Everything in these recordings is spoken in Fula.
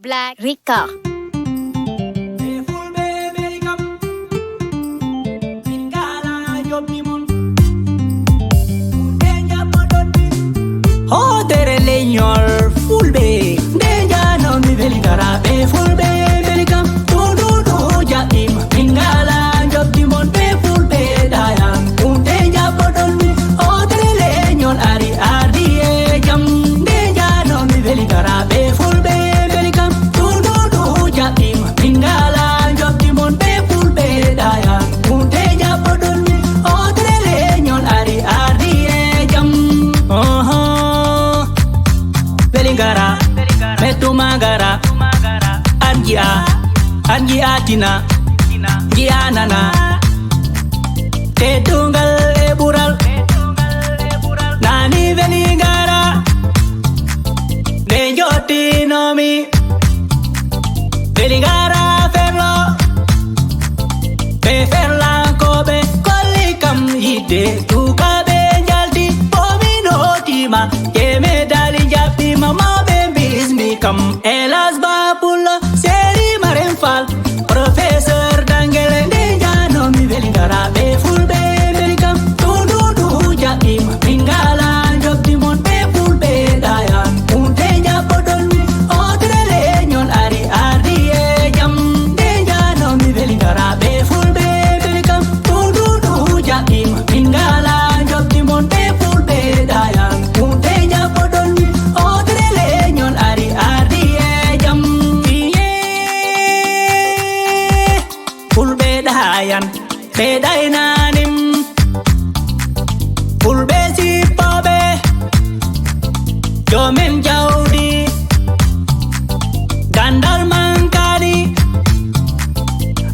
Black Rica. Oh, tere leñol fulbe deja no mi veligara be fulbe beligam tu ja im ingala job dimon be fulbe dayang deja bodon mi oh tere leñol ari ardi e jam deja no mi veligara be fulbe beligam tu ja im ingala job dimon be fulbe dayang deja bodon mi oh tere leñol ari ardi e jam Belingara, Metumagara, Angia Tina, Gianana, Tetungal Ebural, Nani Belingara, Dejoti Nomi, Belingara Ferlo, Beferla Kobe, Kolikam Yide, Tukabe Jaldi, Pomino Tima, Yemedali Japi, Mama Baby is me come, Elas Babula, Seri Marenfal, Professor Dangele, Deja no mi Belingara, Be Full Be Belicam, Tu Jaim, Ingala, Job Dimon, Be Full Be Dayan, Deja Podon, Otre Leñon, Ari, Jam, Deja no mi Belingara, Be Full Be Belicam, Tu Jaim, Ingala, Job Dimon, Be Full Be Dayan, Deja Podon, Otre Leñon, Ari, Jam, Full Be Dayan, Be Dainanim, Full Be Si Pobe, Jomen Jaudi, Gandal Mankadi,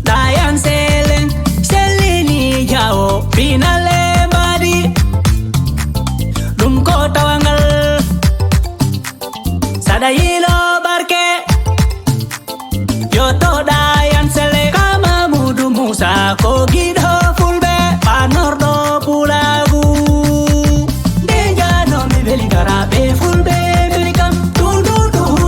Dayan Selen, Selini Jao, Pinale Badi, Dumko Tawangal, Sadayilo Barke, Yoto Dayan Sele, Kama Mudu Musa, Kogido Fulbe, Panordo Pulagu, Deja no mi Belingara, Be Fulbe, Belicam, Tu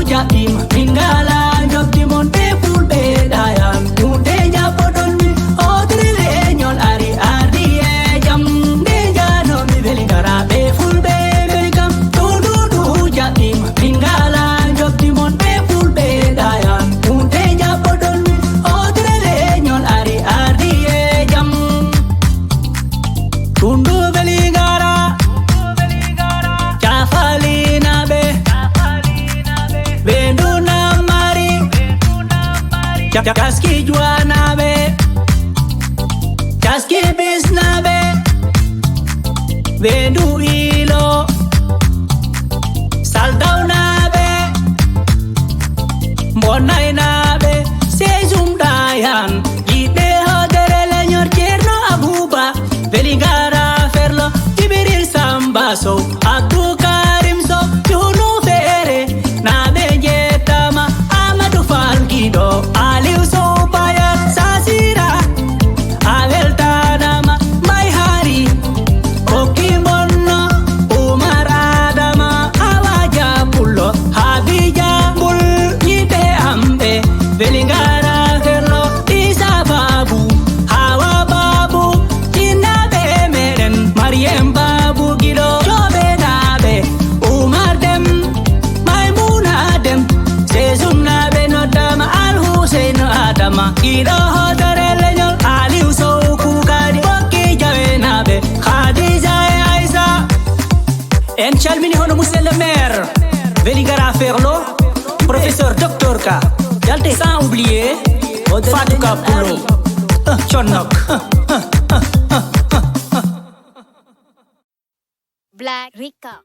Jaim, Ingala, Job Dimon, Be Fulbe, Dayan, Deja Podon mi, Otre Leñol, Ari, Jam, Deja no mi Belingara, Be Fulbe, Belicam, Tu Jaim, Ingala, Job Dimon, Be Fulbe, Dayan, Deja Podon mi, Otre Leñol, Ari, Jam, Tundu Belingara, Chafalina Be, Venduna Mari, Chaski Juana Be, Chaski Bisna Be, Vendu Ilo, Saldauna Be, Monaina Be, Sejum Dayan, Ide Hodere Leñor Cherno Abuba, Belingara Ferlo, Tibiril Sambaso, Abdu Karim So, Yunu Fere, Nabe Jetama, Amadou Falgido, Aliou So Bayat, Sasira, Abel Tanama, Mai Hari, Koki Bonno, Umar Adama, Awaja Pullo, Habija Bul, Yite Ambe, Belingara Ferlo, Isa Babu, Hawa Babu, Tina Be Meren, Mariem Babu Gido, Jobe Nabe, Umar Dem, Maimuna Dem, Sezum Nabe Notama, Al Hussein Adama, Gido Hodare Leñol, Aliou Sow Kukadi, Koki Jawe Nabe, Khadija Aisa, En Chalmini Hono Monsieur le maire, Belingara Ferlo, Professeur Dr Ka, Yalte sans oublier, Fatou Kapoulo, Chonok. Black Rica.